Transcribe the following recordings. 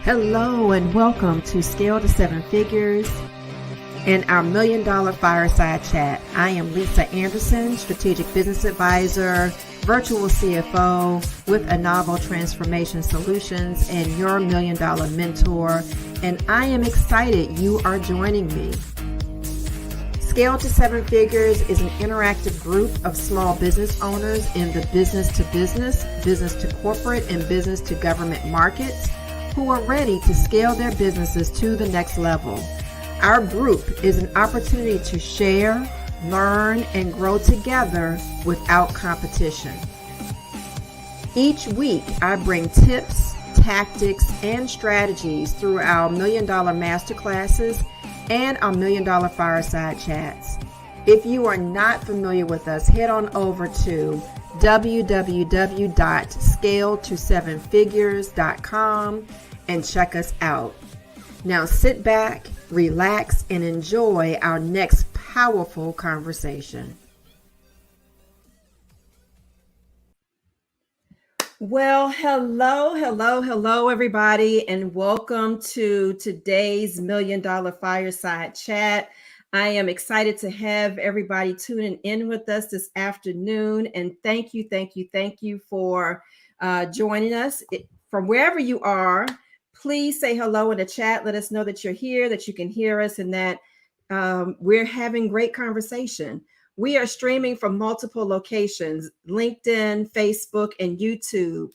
Hello and welcome to Scale to Seven Figures and our $1 Million Fireside Chat. I am Lisa Anderson, Strategic Business Advisor, Virtual CFO with Anavo Transformation Solutions and your $1 Million Mentor. And I am excited you are joining me. Scale to Seven Figures is an interactive group of small business owners in the business to corporate, and business to government markets who are ready to scale their businesses to the next level. Our group is an opportunity to share, learn, and grow together without competition. Each week, I bring tips, tactics, and strategies through our $1 Million Masterclasses and our $1 Million Fireside Chats. If you are not familiar with us, head on over to www.scaletosevenfigures.com and check us out. Now sit back, relax, and enjoy our next powerful conversation. Well, hello, everybody, and welcome to today's $1 Million Fireside Chat. I am excited to have everybody tuning in with us this afternoon, and thank you for joining us. From wherever you are, please say hello in the chat. Let us know that you're here, that you can hear us, and that we're having great conversation. We are streaming from multiple locations, LinkedIn, Facebook, and YouTube.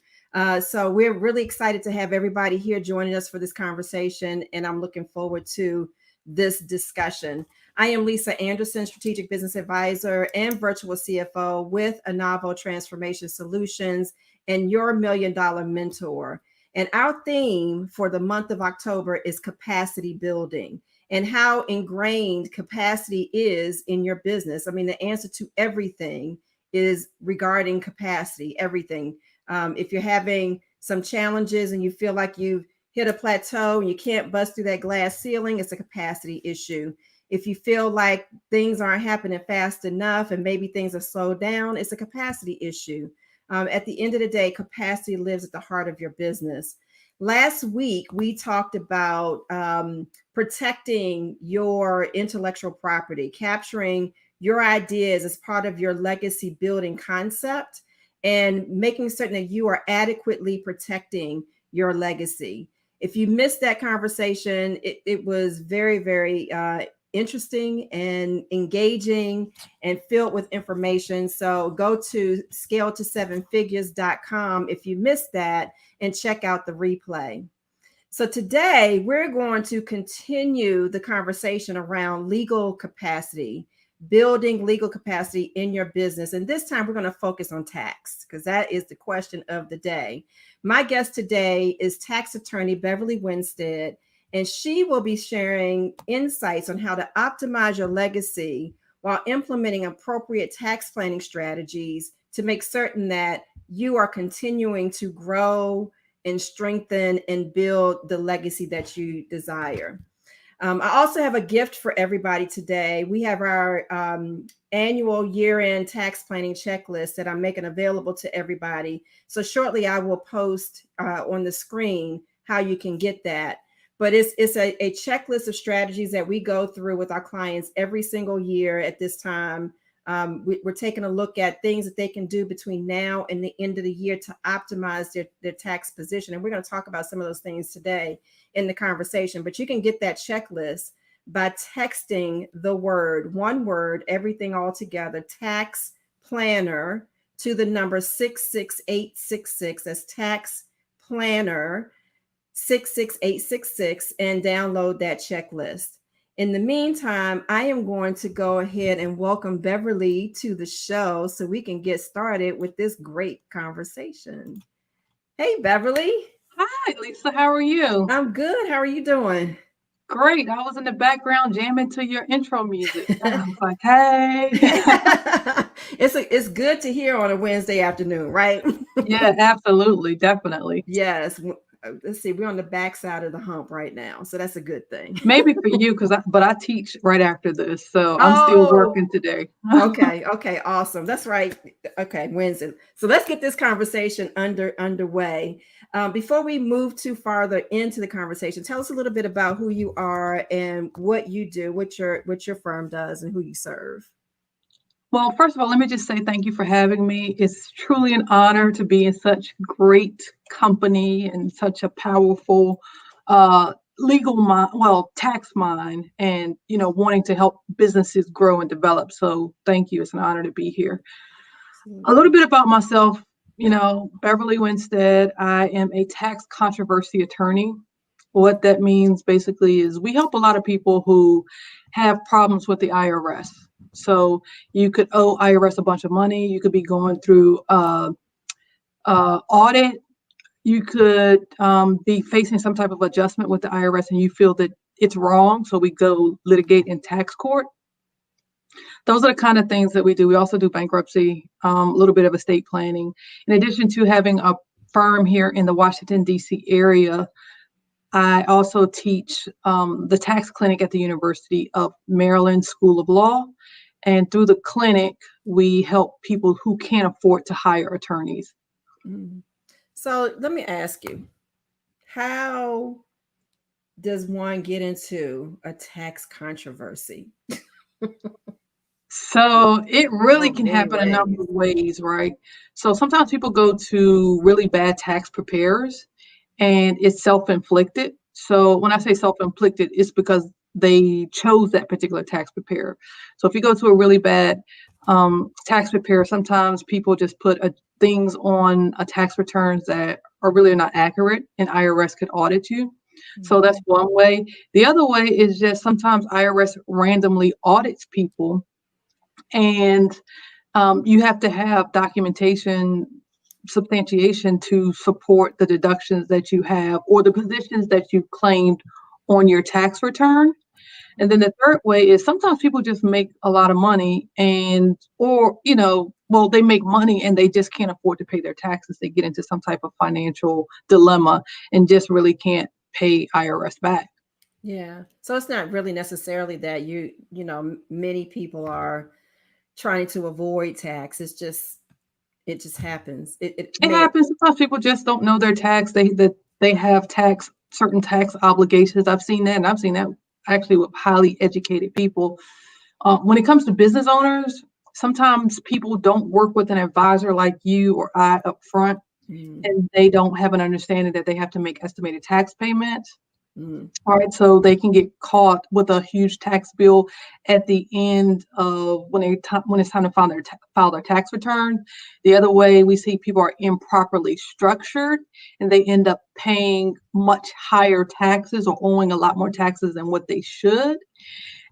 So we're really excited to have everybody here joining us for this conversation, and I'm looking forward to this discussion. I am Lisa Anderson, Strategic Business Advisor and Virtual CFO with Anavo Transformation Solutions and your $1 Million Mentor. And our theme for the month of October is capacity building and how ingrained capacity is in your business. I mean, the answer to everything is regarding capacity, everything. If you're having some challenges and you feel like you've hit a plateau and you can't bust through that glass ceiling, it's a capacity issue. If you feel like things aren't happening fast enough and maybe things are slowed down, it's a capacity issue. At the end of the day, capacity lives at the heart of your business. Last week, we talked about protecting your intellectual property, capturing your ideas as part of your legacy building concept, and making certain that you are adequately protecting your legacy. If you missed that conversation, it was very, very interesting and engaging and filled with information. So go to scaletosevenfigures.com if you missed that and check out the replay. So today we're going to continue the conversation around legal capacity, building legal capacity in your business. And this time we're going to focus on tax because that is the question of the day. My guest today is tax attorney Beverly Winstead, and she will be sharing insights on how to optimize your legacy while implementing appropriate tax planning strategies to make certain that you are continuing to grow and strengthen and build the legacy that you desire. I also have a gift for everybody today. We have our annual year-end tax planning checklist that I'm making available to everybody. So shortly I will post on the screen how you can get that. But it's a checklist of strategies that we go through with our clients every single year at this time. We're taking a look at things that they can do between now and the end of the year to optimize their tax position. And we're going to talk about some of those things today in the conversation. But you can get that checklist by texting the one word, everything all together, tax planner to the number 66866. That's tax planner 66866 and download that checklist. In the meantime, I am going to go ahead and welcome Beverly to the show so we can get started with this great conversation. Hey, Beverly. Hi, Lisa. How are you? I'm good. How are you doing? Great. I was in the background jamming to your intro music. I was like, hey. It's good to hear on a Wednesday afternoon, right? Yeah, absolutely. Definitely. Yes. let's see, we're on the backside of the hump right now, so that's a good thing. Maybe for you, but I teach right after this, so I'm still Oh, working today. okay, okay, awesome. That's right. Okay, Wednesday. So let's get this conversation underway. Before we move too farther into the conversation, tell us a little bit about who you are and what you do, what your firm does, and who you serve. Well, first of all, let me just say thank you for having me. It's truly an honor to be in such great company and such a powerful legal mind, well, tax mind, and wanting to help businesses grow and develop. So, thank you. It's an honor to be here. A little Absolutely. bit about myself. Beverly Winstead. I am a tax controversy attorney. What that means basically is we help a lot of people who have problems with the IRS. So you could owe IRS a bunch of money. You could be going through audit. You could be facing some type of adjustment with the IRS, and you feel that it's wrong. So we go litigate in tax court. Those are the kind of things that we do. We also do bankruptcy, a little bit of estate planning. In addition to having a firm here in the Washington, D.C. area, I also teach the tax clinic at the University of Maryland School of Law. And through the clinic, we help people who can't afford to hire attorneys. Mhm. So let me ask you, how does one get into a tax controversy? So it really Oh, can many happen a number ways. of ways, right? So sometimes people go to really bad tax preparers and it's self-inflicted. So when I say self-inflicted, it's because they chose that particular tax preparer. So if you go to a really bad tax preparer, sometimes people just put things on a tax returns that are really not accurate, and IRS could audit you. So that's Mhm. one way. The other way is just sometimes IRS randomly audits people, and you have to have documentation substantiation to support the deductions that you have or the positions that you claimed on your tax return. And then the third way is sometimes people just make a lot of money or they make money and they just can't afford to pay their taxes. They get into some type of financial dilemma and just really can't pay IRS back. Yeah. So it's not really necessarily that many people are trying to avoid tax. It just happens. It It may. happens. Sometimes people just don't know their tax. They have certain tax obligations. I've seen that, and I've seen that actually with highly educated people. When it comes to business owners, sometimes people don't work with an advisor like you or I up front, Mm, and they don't have an understanding that they have to make estimated tax payments. mm, All right, so they can get caught with a huge tax bill at the end of when it's time to file their tax return. The other way we see people are improperly structured, and they end up paying much higher taxes or owing a lot more taxes than what they should.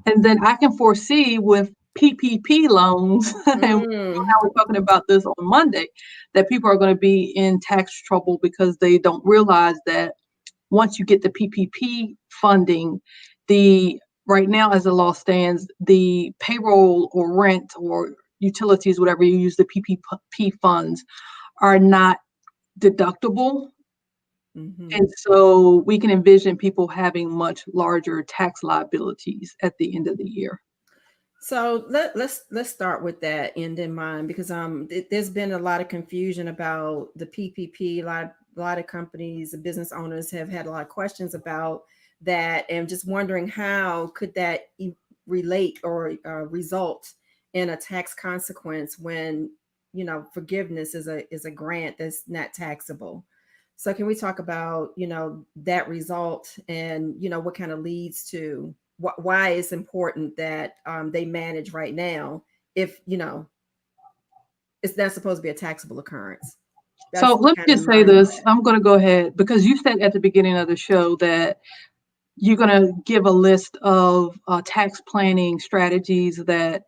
And then I can foresee with PPP loans, and mm. we're talking about this on Monday, that people are going to be in tax trouble because they don't realize that once you get the PPP funding, the right now as the law stands, the payroll or rent or utilities, whatever you use the PPP funds, are not deductible. Hmm. And so we can envision people having much larger tax liabilities at the end of the year. So let's start with that end in mind because there's been a lot of confusion about the PPP. A lot of companies and business owners have had a lot of questions about that, and just wondering how could that relate or result in a tax consequence when forgiveness is a grant that's not taxable. So can we talk about that result and what kind of leads to why it's important that they manage right now if it's not supposed to be a taxable occurrence. So That's let kind me of just say my this. I'm going to go ahead because you said at the beginning of the show that you're going to give a list of tax planning strategies that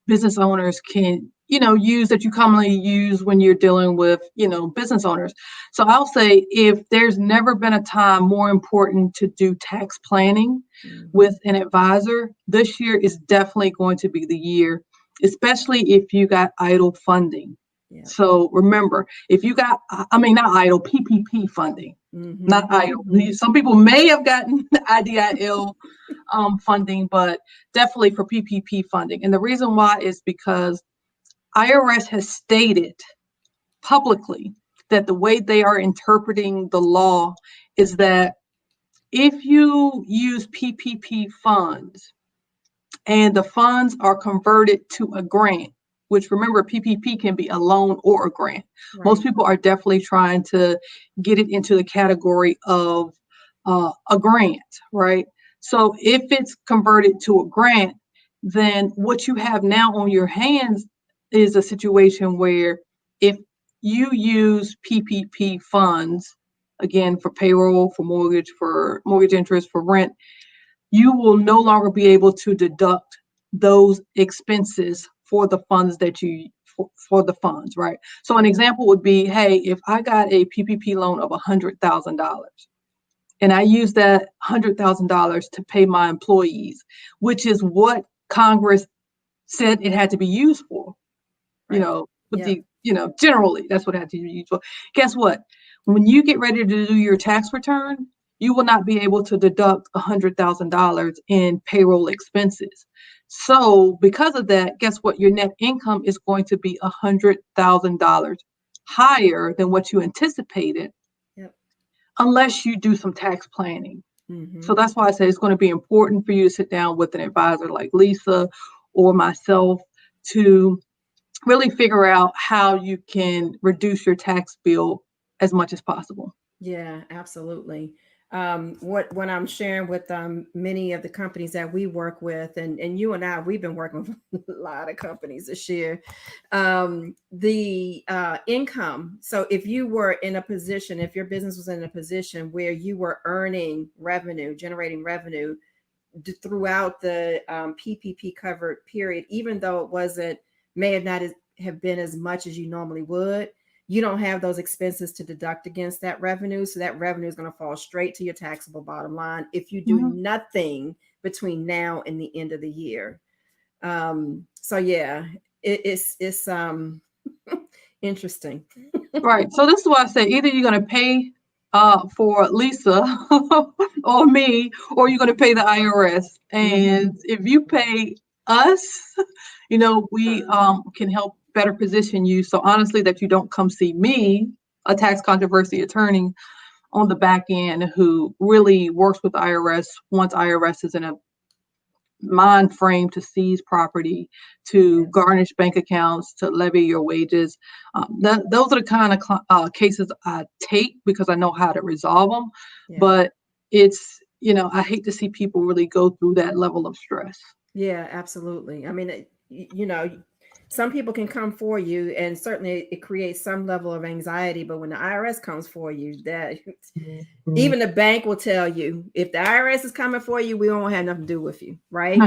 business owners can use, that you commonly use when you're dealing with business owners. So I'll say, if there's never been a time more important to do tax planning Mhm. with an advisor, this year is definitely going to be the year, especially if you got idle funding. Yeah. So remember, if you got, I mean, not idle, PPP funding, not idle. Some people may have gotten IDIL funding, but definitely for PPP funding. And the reason why is because IRS has stated publicly that the way they are interpreting the law is that if you use PPP funds and the funds are converted to a grant, which remember, PPP can be a loan or a grant. Right. Most people are definitely trying to get it into the category of a grant, right? So if it's converted to a grant, then what you have now on your hands is a situation where if you use PPP funds, again, for payroll, for mortgage interest, for rent, you will no longer be able to deduct those expenses for the funds for the funds, right? So an example would be, hey, if I got a PPP loan of $100,000 and I use that $100,000 to pay my employees, which is what Congress said it had to be used for, generally that's what it had to be used for. Guess what? When you get ready to do your tax return, you will not be able to deduct $100,000 in payroll expenses. So because of that, guess what? Your net income is going to be $100,000 higher than what you anticipated. Yep. Unless you do some tax planning. Mm-hmm. So that's why I say it's going to be important for you to sit down with an advisor like Lisa or myself to really figure out how you can reduce your tax bill as much as possible. Yeah, absolutely. What I'm sharing with many of the companies that we work with, and you and I, we've been working with a lot of companies this year. The income. So if you were in a position, if your business was in a position where you were earning revenue, generating revenue throughout the PPP covered period, even though it wasn't, may have not have been as much as you normally would, you don't have those expenses to deduct against that revenue. So that revenue is going to fall straight to your taxable bottom line if you do nothing between now and the end of the year. So yeah, it's interesting. Right. So this is why I say either you're going to pay for Lisa or me, or you're going to pay the IRS. And if you pay us, we can help better position you. So honestly, that you don't come see me, a tax controversy attorney on the back end who really works with the IRS once IRS is in a mind frame to seize property, to garnish bank accounts, to levy your wages. Those are the kind of cases I take because I know how to resolve them. Yeah. But it's, I hate to see people really go through that level of stress. Yeah, absolutely. I mean, some people can come for you, and certainly it creates some level of anxiety. But when the IRS comes for you, that even the bank will tell you, if the IRS is coming for you, we won't have nothing to do with you, right?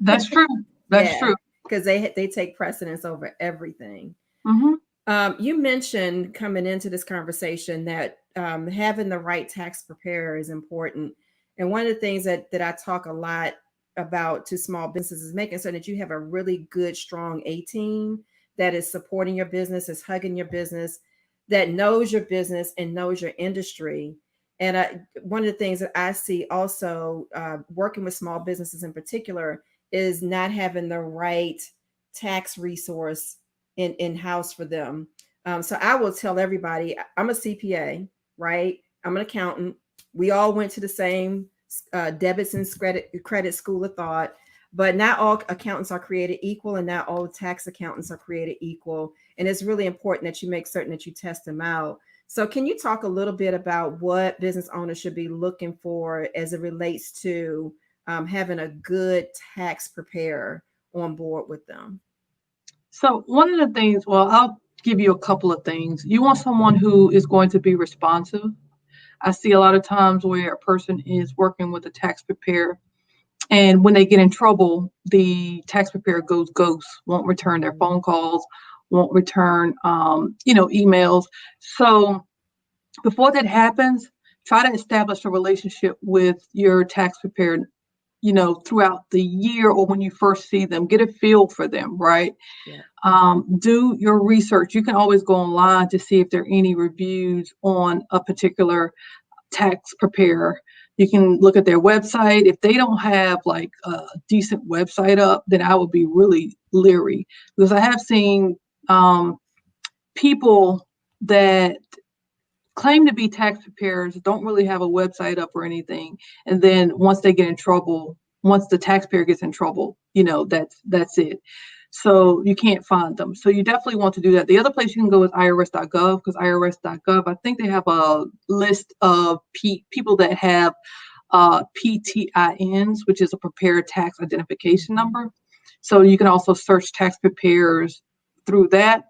That's true. That's true. Because they take precedence over everything. You mentioned coming into this conversation that having the right tax preparer is important. And one of the things that I talk a lot about to small businesses is making certain that you have a really good, strong A team that is supporting your business, is hugging your business, that knows your business and knows your industry. And one of the things that I see also working with small businesses in particular is not having the right tax resource in-house for them. So I will tell everybody, I'm a CPA, right? I'm an accountant. We all went to the same debits and credit school of thought, but not all accountants are created equal, and not all tax accountants are created equal. And it's really important that you make certain that you test them out. So can you talk a little bit about what business owners should be looking for as it relates to having a good tax preparer on board with them? So one of the things, well, I'll give you a couple of things. You want someone who is going to be responsive. I see a lot of times where a person is working with a tax preparer, and when they get in trouble, the tax preparer goes ghost, won't return their phone calls, won't return, emails. So before that happens, try to establish a relationship with your tax preparer. throughout the year or when you first see them, get a feel for them, right? Yeah. Do your research. You can always go online to see if there are any reviews on a particular tax preparer. You can look at their website. If they don't have like a decent website up, then I would be really leery, because I have seen people that claim to be tax preparers don't really have a website up or anything, and then once they get in trouble, once the taxpayer gets in trouble, that's it. So you can't find them. So you definitely want to do that. The other place you can go is irs.gov, because irs.gov, I think they have a list of people that have PTINs, which is a prepared tax identification number. So you can also search tax preparers through that.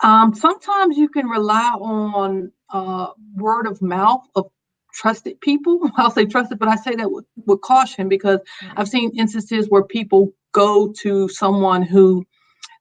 Sometimes you can rely on word of mouth of trusted people. I'll say trusted, but I say that with caution, because Right. I've seen instances where people go to someone who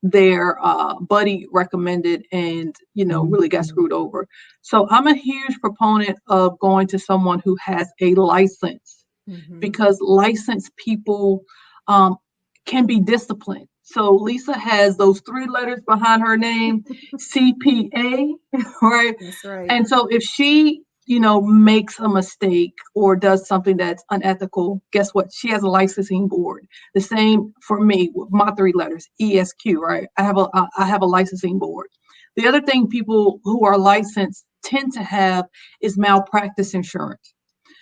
their buddy recommended and, really got screwed over. So I'm a huge proponent of going to someone who has a license, Mm-hmm. because licensed people can be disciplined. So Lisa has those 3 letters behind her name, CPA, right? That's right. And so if she, makes a mistake or does something that's unethical, guess what? She has a licensing board. The same for me with my 3 letters, ESQ, right? I have a licensing board. The other thing people who are licensed tend to have is malpractice insurance.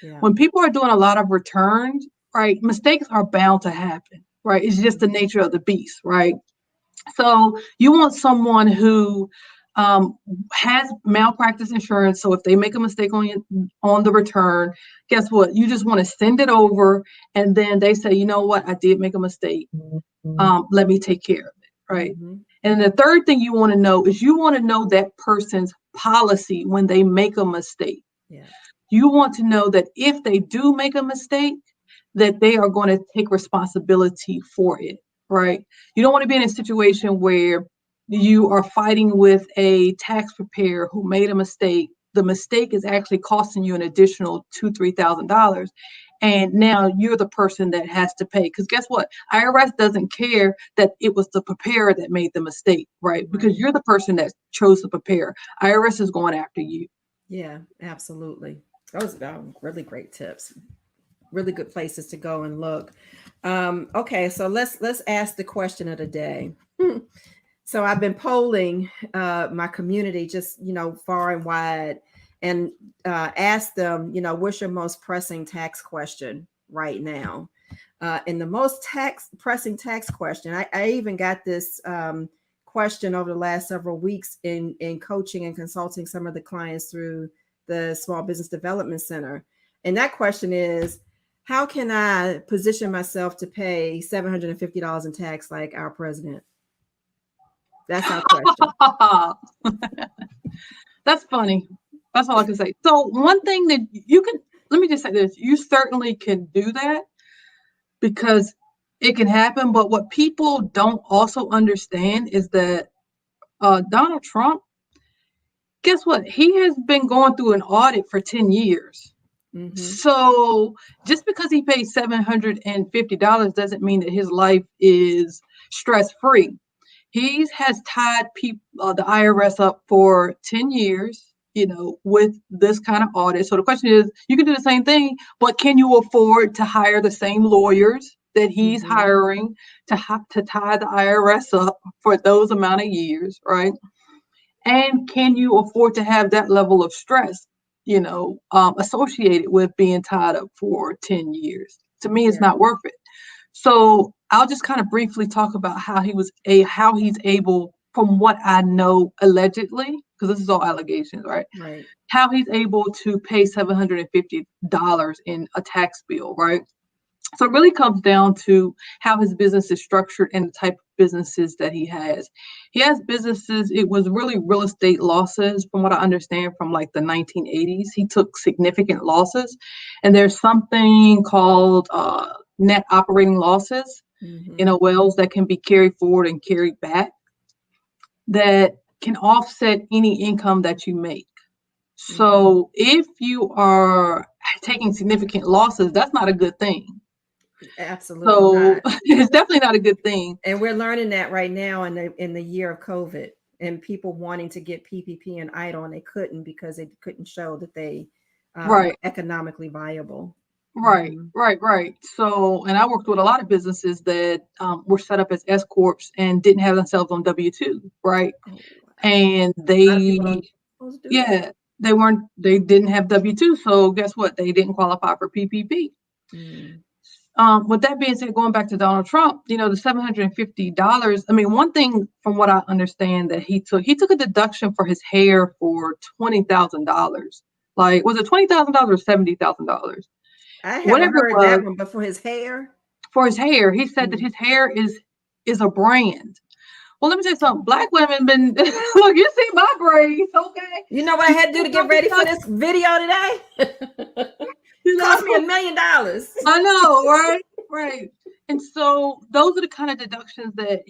Yeah. When people are doing a lot of returns, right, mistakes are bound to happen, right? It's just the nature of the beast, right? So you want someone who has malpractice insurance. So if they make a mistake on the return, guess what? You just want to send it over, and then they say, you know what, I did make a mistake. Let me take care of it, right? Mm-hmm. And the third thing you want to know is you want to know that person's policy when they make a mistake. Yeah. You want to know that if they do make a mistake, that they are going to take responsibility for it, right? You don't want to be in a situation where you are fighting with a tax preparer who made a mistake. The mistake is actually costing you an additional $2,000-$3,000. And now you're the person that has to pay. Because guess what? IRS doesn't care that it was the preparer that made the mistake, right? Because you're the person that chose to prepare. IRS is going after you. Yeah, absolutely. Those are really great tips. Really good places to go and look. Okay, so let's ask the question of the day. So I've been polling my community, just far and wide, and asked them, what's your most pressing tax question right now? And the most pressing tax question, I even got this question over the last several weeks in coaching and consulting some of the clients through the Small Business Development Center. And that question is, how can I position myself to pay $750 in tax like our president? That's our question. That's funny. That's all I can say. So one thing that you can, let me just say this, you certainly can do that, because it can happen. But what people don't also understand is that Donald Trump, guess what? He has been going through an audit for 10 years. Mm-hmm. So just because he paid $750 doesn't mean that his life is stress free. He has tied the IRS up for 10 years, with this kind of audit. So the question is, you can do the same thing, but can you afford to hire the same lawyers that he's Mm-hmm. hiring to tie the IRS up for those amount of years, right? And can you afford to have that level of stress, associated with being tied up for 10 years? To me, it's Yeah. not worth it. So I'll just kind of briefly talk about how he's able, from what I know allegedly, because this is all allegations, right? Right. How he's able to pay $750 in a tax bill, right? So it really comes down to how his business is structured and the type of businesses that he has. He has businesses, it was really real estate losses, from what I understand, from like the 1980s. He took significant losses. And there's something called net operating losses, Mm-hmm. NOLs, that can be carried forward and carried back, that can offset any income that you make. Mm-hmm. So if you are taking significant losses, that's not a good thing. Absolutely So not. it's definitely not a good thing. And we're learning that right now in the year of COVID, and people wanting to get PPP and EIDL, and they couldn't because they couldn't show that they were Right. economically viable. Right, Hmm. right, right. So, and I worked with a lot of businesses that were set up as S corps and didn't have themselves on W-2, right? Oh, wow. And A lot of people they, don't supposed to do that. yeah, they didn't have W-2. So guess what? They didn't qualify for PPP. Mm. With that being said, going back to Donald Trump, the $750. I mean, one thing from what I understand that he took a deduction for his hair for $20,000. Like, was it $20,000 or $70,000? I haven't Whatever it heard was. that one, but for his hair. For his hair. He said that Mm. his hair is a brand. Well, let me tell you something. Okay. Black women been look. You see my braids, okay? You know what I You had to do see to my get ready for this deduction, video today? you Cost me know. $1 million. I know, right? Right. And so those are the kind of deductions that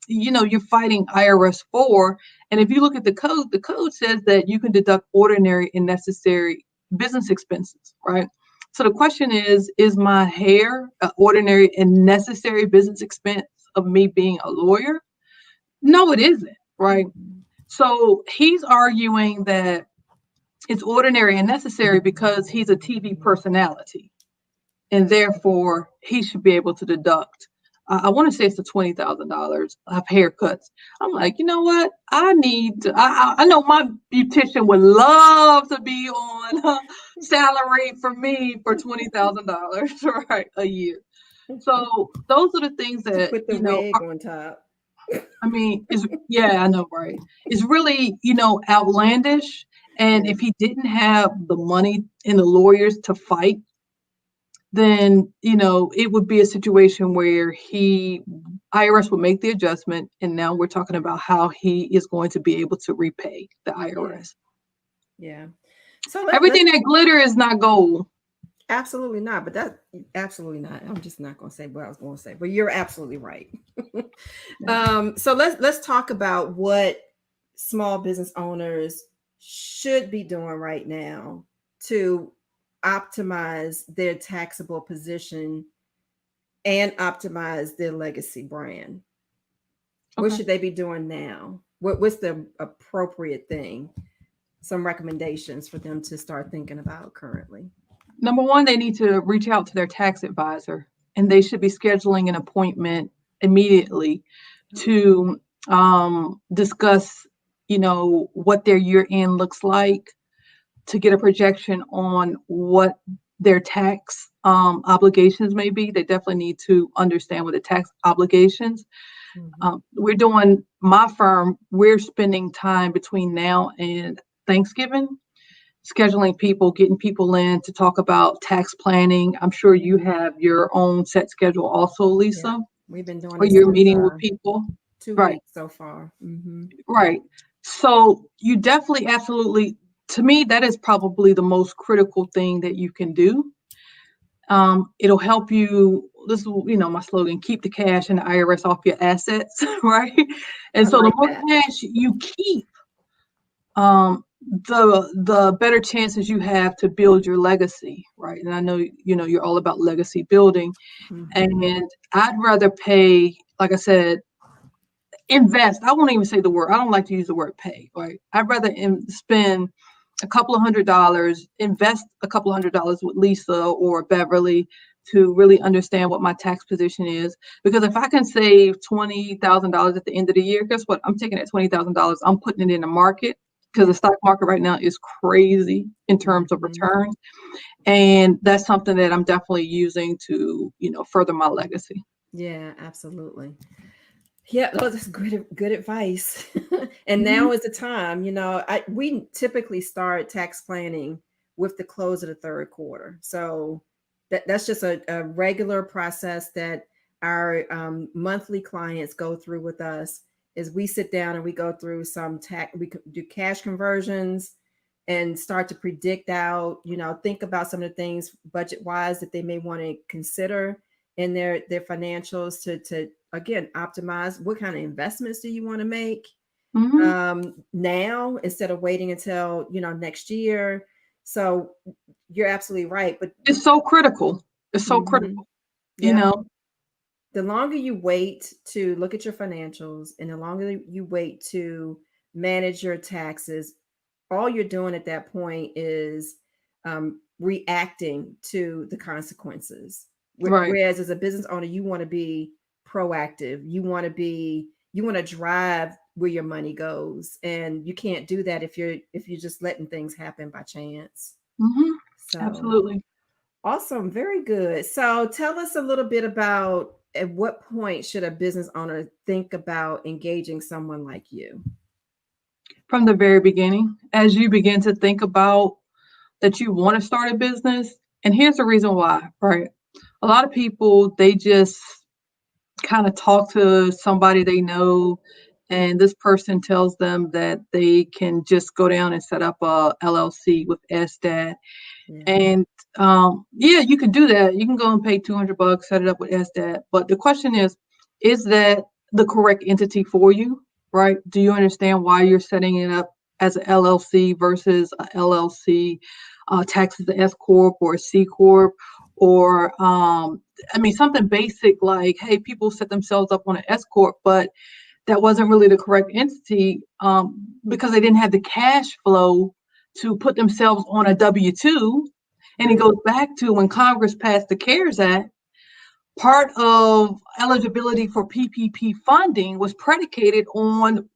you're fighting IRS for. And if you look at the code says that you can deduct ordinary and necessary business expenses, right? So the question is my hair an ordinary and necessary business expense of me being a lawyer? No, it isn't, right? Mhm. So he's arguing that it's ordinary and necessary because he's a TV personality and therefore he should be able to deduct. I want to say it's the $20,000 of haircuts. I'm like, you know what? I need to. I know my beautician would love to be on salary for me for $20,000 right a year. So those are the things that With the wig on top. I mean, is yeah, I know, right? It's really outlandish. And Yeah. if he didn't have the money and the lawyers to fight, then it would be a situation where IRS would make the adjustment, and now we're talking about how he is going to be able to repay the Yeah. IRS. Yeah. So let's Everything that glitter is not gold. absolutely not, but that absolutely not. I'm just not going to say what I was going to say, but you're absolutely right. Yeah. So let's talk about what small business owners should be doing right now to optimize their taxable position and optimize their legacy brand. What Okay. should they be doing now? What's the appropriate thing? Some recommendations for them to start thinking about currently. Number one, they need to reach out to their tax advisor, and they should be scheduling an appointment immediately to discuss, what their year end looks like, to get a projection on what their tax obligations may be. They definitely need to understand what the tax obligations. Mhm. We're doing my firm. We're spending time between now and Thanksgiving scheduling people, getting people in to talk about tax planning. I'm sure you have your own set schedule also, Yeah, Lisa, we've been doing where this you're since meeting with people. two Right, weeks so far. Hmm. right. So you definitely, absolutely, to me, that is probably the most critical thing that you can do. It'll help you. This is, my slogan: keep the cash and the IRS off your assets, right? And I so the like more that. cash you keep, the better chances you have to build your legacy, right? And I know you're all about legacy building, Hmm. and I'd rather pay, like I said, invest. I won't even say the word. I don't like to use the word pay, right? I'd rather spend a couple of $100, invest a couple of $100 with Lisa or Beverly to really understand what my tax position is. Because if I can save $20,000 at the end of the year, guess what? I'm taking that $20,000, I'm putting it in the market because Yeah. the stock market right now is crazy in terms of Hmm. returns. And that's something that I'm definitely using to, further my legacy. Yeah, absolutely. Yeah, oh, that's good advice. And Mhm. now is the time. We typically start tax planning with the close of the third quarter. So that's just a regular process that our monthly clients go through with us. Is we sit down and we go through some tax. We do cash conversions and start to predict out. Think about some of the things budget wise that they may want to consider in their financials to again optimize what kind of investments do you want to make Mhm. now instead of waiting until next year. So you're absolutely right, but It's so critical. It's so Mm-hmm. critical, you Yep. know? The longer you wait to look at your financials and the longer you wait to manage your taxes, all you're doing at that point is reacting to the consequences. Right. Whereas as a business owner, you want to be proactive. You want to drive where your money goes, and you can't do that if you're just letting things happen by chance. Mhm. So Absolutely. awesome, very good. So tell us a little bit about at what point should a business owner think about engaging someone like you? From the very beginning, as you begin to think about that you wanna start a business, and here's the reason why, right? A lot of people, they just kinda talk to somebody they know, and this person tells them that they can just go down and set up a LLC with SDAT. Yeah. And, yeah, you can do that. You can go and pay $200, set it up with SDAT. But the question is that the correct entity for you, right? Do you understand why you're setting it up as a LLC versus a LLC, taxed as a S corp or a C corp? Or, I mean, something basic like, hey, people set themselves up on an S corp, but that wasn't really the correct entity, because they didn't have the cash flow to put themselves on a W-2. And it Right. goes back to when Congress passed the CARES Act, part of eligibility for PPP funding was predicated on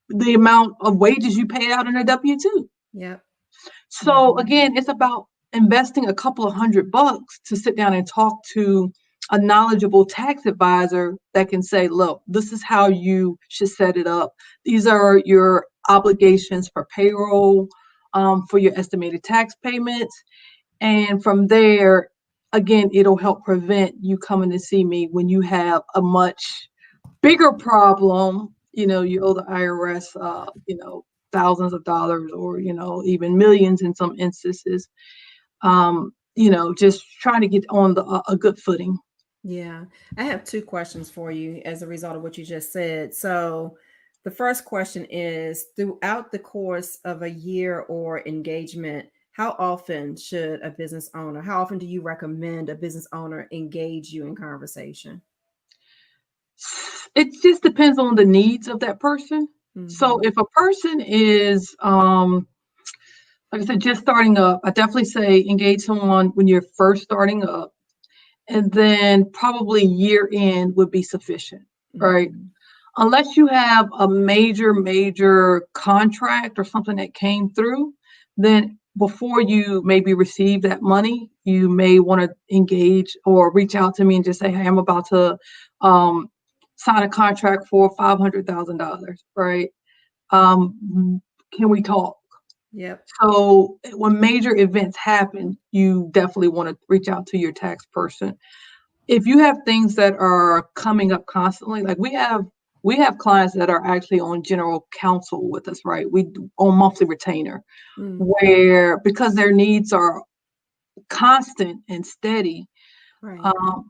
the amount of wages you paid out in a W-2. Yep. So Hmm. again, it's about investing a couple of $100 to sit down and talk to a knowledgeable tax advisor that can say, look, this is how you should set it up. These are your obligations for payroll, for your estimated tax payments. And from there, again, it'll help prevent you coming to see me when you have a much bigger problem. You owe the IRS, thousands of dollars, or, even millions in some instances. Just trying to get on a good footing. Yeah. I have two questions for you as a result of what you just said. So the first question is throughout the course of a year or engagement, how often do you recommend a business owner engage you in conversation? It just depends on the needs of that person. So Hmm. if a person is, like I said, just starting up, I definitely say engage someone when you're first starting up, and then probably year end would be sufficient, right? Hmm. Unless you have a major contract or something that came through, then before you maybe receive that money, you may want to engage or reach out to me and just say, hey, I'm about to um, sign a contract for $500,000, right? Can we talk? Yep. So when major events happen, you definitely want to reach out to your tax person. If you have things that are coming up constantly, like we have clients that are actually on general counsel with us, right? We on monthly retainer, Mm, where because their needs are constant and steady, right.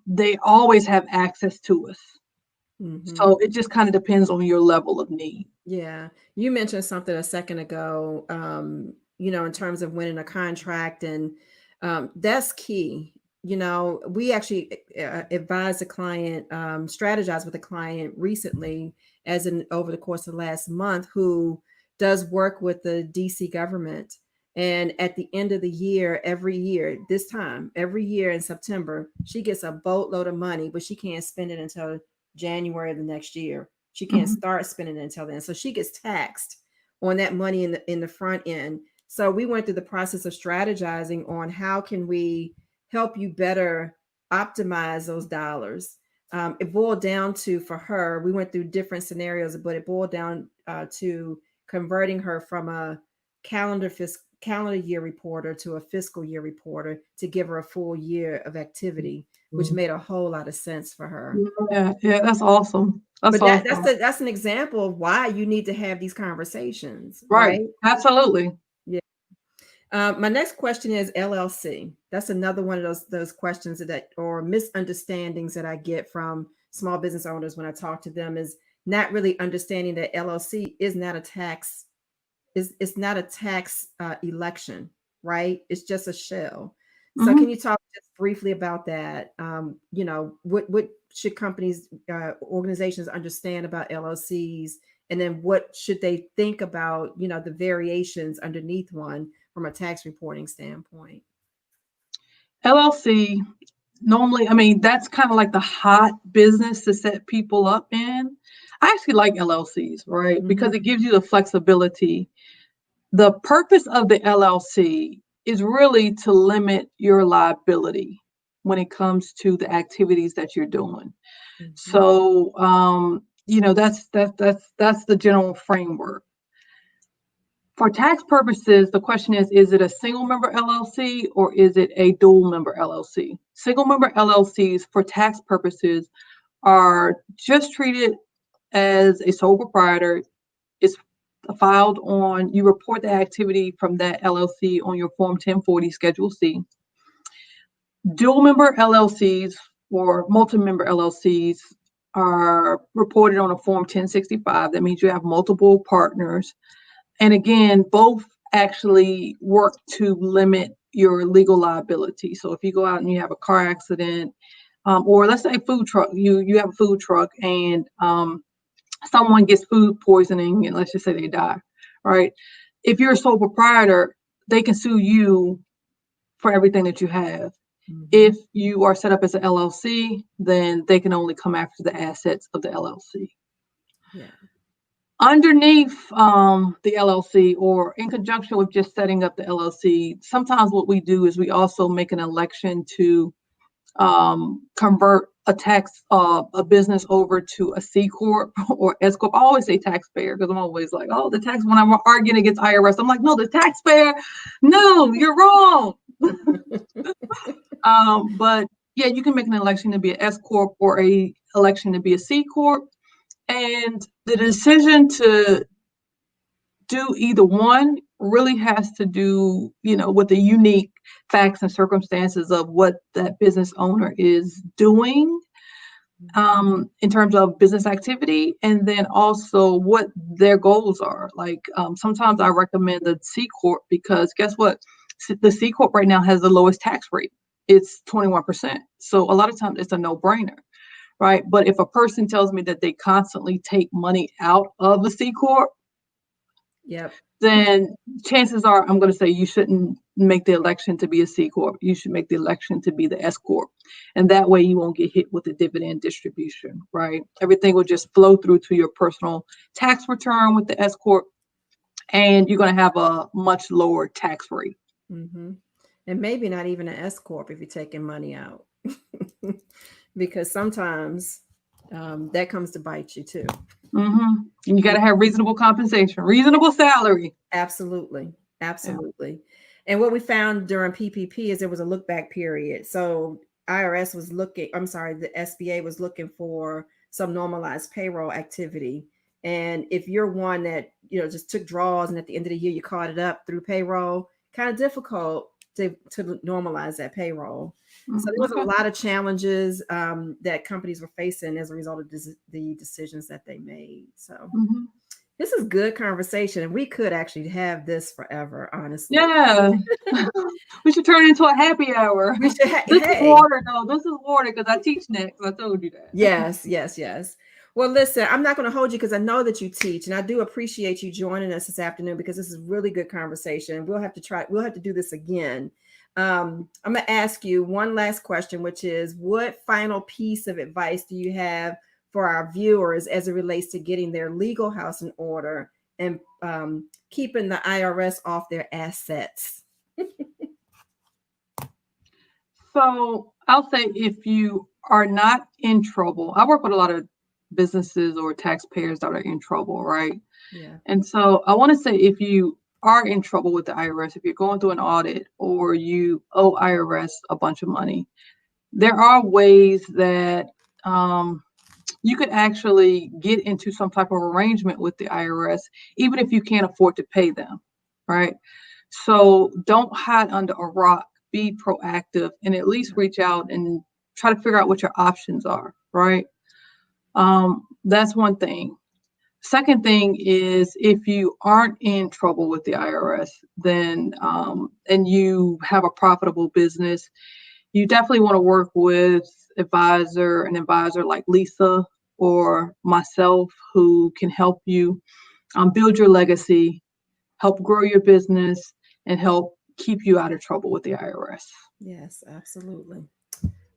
they always have access to us. Hmm. So it just kind of depends on your level of need. Yeah. You mentioned something a second ago, in terms of winning a contract, and that's key. We actually advised a client, strategized with a client recently, as in over the course of the last month, who does work with the DC government. And at the end of the year, every year, this time, every year in September, she gets a boatload of money, but she can't spend it until January of the next year. She can't Mhm. start spending it until then. So she gets taxed on that money in the front end. So we went through the process of strategizing on how can we help you better optimize those dollars. It boiled down to, for her, we went through different scenarios, but it boiled down to converting her from a calendar year reporter to a fiscal year reporter to give her a full year of activity, which made a whole lot of sense for her. Yeah, yeah, that's awesome. That's But that's awesome. that's an example of why you need to have these conversations, Right. right? Absolutely. Yeah. My next question is LLC. That's another one of those questions that or misunderstandings that I get from small business owners when I talk to them, is not really understanding that LLC is not a tax, is it's not a tax election, right? It's just a shell. So can you talk just briefly about that? What should companies, organizations understand about LLCs, and then what should they think about, the variations underneath one from a tax reporting standpoint? LLC, normally, I mean, that's kind of like the hot business to set people up in. I actually like LLCs, right? Because it gives you the flexibility. The purpose of the LLC is really to limit your liability when it comes to the activities that you're doing. Mm-hmm. So, that's the general framework. For tax purposes, the question is it a single member LLC or is it a dual member LLC? Single member LLCs for tax purposes are just treated as a sole proprietor. It's filed on, you report the activity from that LLC on your Form 1040 Schedule C. Dual member LLCs or multi-member LLCs are reported on a Form 1065. That means you have multiple partners. And again, both actually work to limit your legal liability. So if you go out and you have a car accident, or let's say food truck, you have a food truck and someone gets food poisoning and let's just say they die, right? If you're a sole proprietor, they can sue you for everything that you have. If you are set up as an LLC, then they can only come after the assets of the LLC. Yeah. Underneath the LLC or in conjunction with just setting up the LLC, sometimes what we do is we also make an election to convert a business over to a C Corp or S Corp. I always say taxpayer because I'm always like, oh, the tax, when I'm arguing against IRS, I'm like, no, the taxpayer, no, you're wrong. But yeah, you can make an election to be an S Corp or a election to be a C Corp. And the decision to do either one really has to do, with the unique facts and circumstances of what that business owner is doing in terms of business activity, and then also what their goals are. Like sometimes I recommend the C Corp because guess what? The C Corp right now has the lowest tax rate. It's 21%. So a lot of times it's a no-brainer. Right. But if a person tells me that they constantly take money out of the C Corp, Yep. then chances are I'm going to say you shouldn't make the election to be a C Corp. You should make the election to be the S Corp. And that way you won't get hit with the dividend distribution. Right. Everything will just flow through to your personal tax return with the S Corp. And you're going to have a much lower tax rate. Mm-hmm. And maybe not even an S Corp if you're taking money out. Because sometimes that comes to bite you too. And you got to have reasonable compensation, reasonable salary. Absolutely. Absolutely. Yeah. And what we found during PPP is there was a look back period. So the SBA was looking for some normalized payroll activity. And if you're one that, just took draws and at the end of the year, you caught it up through payroll, kind of difficult to normalize that payroll. So there was a lot of challenges that companies were facing as a result of the decisions that they made. So this is good conversation, and we could actually have this forever, honestly. Yeah. We should turn it into a happy hour. We should This is water, though. This is water because I teach next. I told you that. Yes. Well, listen, I'm not going to hold you because I know that you teach, and I do appreciate you joining us this afternoon because this is really good conversation. We'll have to do this again. I'm going to ask you one last question, which is, what final piece of advice do you have for our viewers as it relates to getting their legal house in order and keeping the IRS off their assets? So I'll say if you are not in trouble, I work with a lot of businesses or taxpayers that are in trouble, right? Yeah. And so I want to say if you are in trouble with the IRS, if you're going through an audit or you owe IRS a bunch of money, there are ways that you could actually get into some type of arrangement with the IRS, even if you can't afford to pay them, right? So don't hide under a rock, be proactive, and at least reach out and try to figure out what your options are, right? That's one thing. Second thing is if you aren't in trouble with the IRS, then and you have a profitable business, you definitely want to work with an advisor like Lisa or myself who can help you build your legacy, help grow your business, and help keep you out of trouble with the IRS. Yes, absolutely.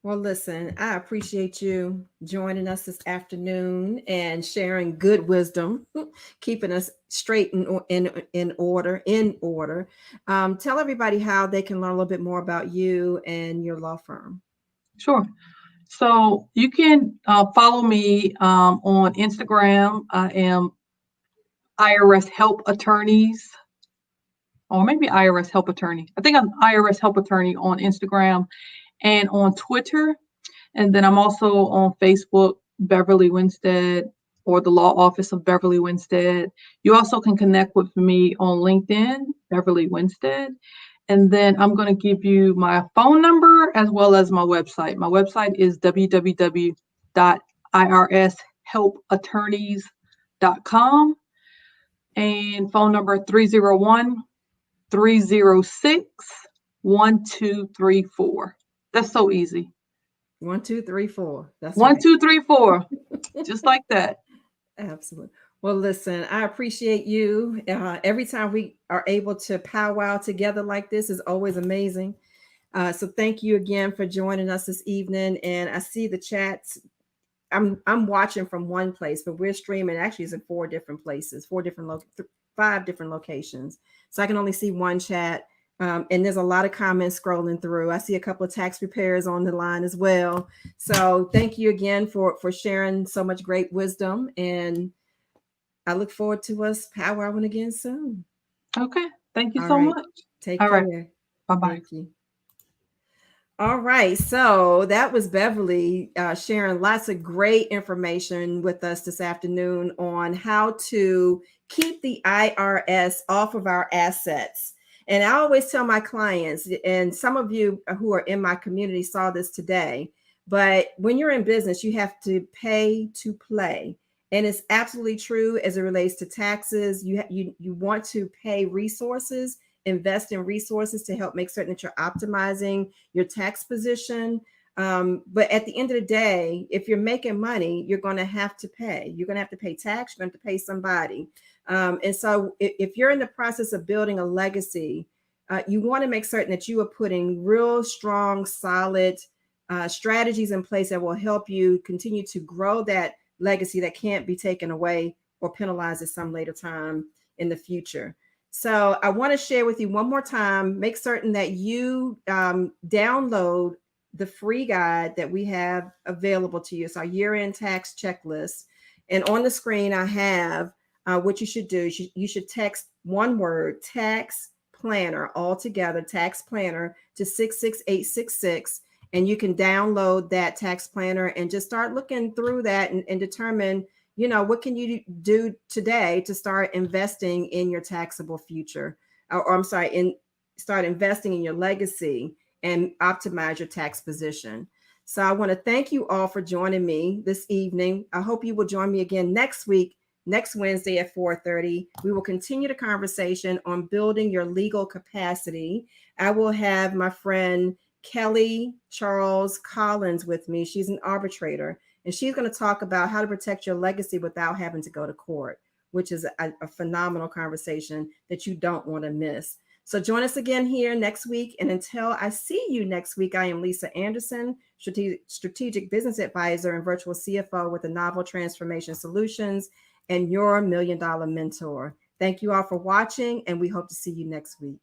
Well, listen, I appreciate you joining us this afternoon and sharing good wisdom, keeping us straight in order. Tell everybody how they can learn a little bit more about you and your law firm. Sure. So you can follow me on Instagram. I am IRS Help Attorneys, or maybe IRS Help Attorney. I think I'm IRS Help Attorney on Instagram and on Twitter. And then I'm also on Facebook, Beverly Winstead, or the Law Office of Beverly Winstead. You also can connect with me on LinkedIn, Beverly Winstead. And then I'm going to give you my phone number as well as my website. My website is www.irshelpattorneys.com, and phone number 301-306-1234. That's so easy. 1, 2, 3, 4. That's One, right. two, three, four. Just like that. Absolutely. Well, listen, I appreciate you. Every time we are able to powwow together like this is always amazing. So thank you again for joining us this evening. And I see the chats. I'm watching from one place, but we're streaming actually it's in 4 different places, 5 different locations. So I can only see one chat. And there's a lot of comments scrolling through. I see a couple of tax preparers on the line as well. So thank you again for sharing so much great wisdom. And I look forward to us powwowing again soon. Okay. Thank you All so right. much. Take All right. care. Bye-bye. Thank you. All right. So that was Beverly sharing lots of great information with us this afternoon on how to keep the IRS off of our assets. And I always tell my clients, and some of you who are in my community saw this today, but when you're in business, you have to pay to play. And it's absolutely true as it relates to taxes. You want to pay resources, invest in resources to help make certain that you're optimizing your tax position. But at the end of the day, if you're making money, you're going to have to pay. You're going to have to pay tax. You're going to have to pay somebody. And so if you're in the process of building a legacy, you want to make certain that you are putting real strong, solid strategies in place that will help you continue to grow that legacy that can't be taken away or penalized at some later time in the future. So I want to share with you one more time, make certain that you download the free guide that we have available to you. It's our year-end tax checklist. And on the screen, I have what you should do. You should text one word, tax planner, all together, tax planner to 66866. And you can download that tax planner and just start looking through that and determine, what can you do today to start investing in your taxable future? Or I'm sorry, start investing in your legacy and optimize your tax position. So I want to thank you all for joining me this evening. I hope you will join me again next week, next Wednesday at 4:30. We will continue the conversation on building your legal capacity. I will have my friend Kelly Charles Collins with me. She's an arbitrator, and she's going to talk about how to protect your legacy without having to go to court, which is a phenomenal conversation that you don't want to miss. So join us again here next week. And until I see you next week, I am Lisa Anderson, strategic business advisor and virtual CFO with the Novel Transformation Solutions and your $1 Million Mentor. Thank you all for watching, and we hope to see you next week.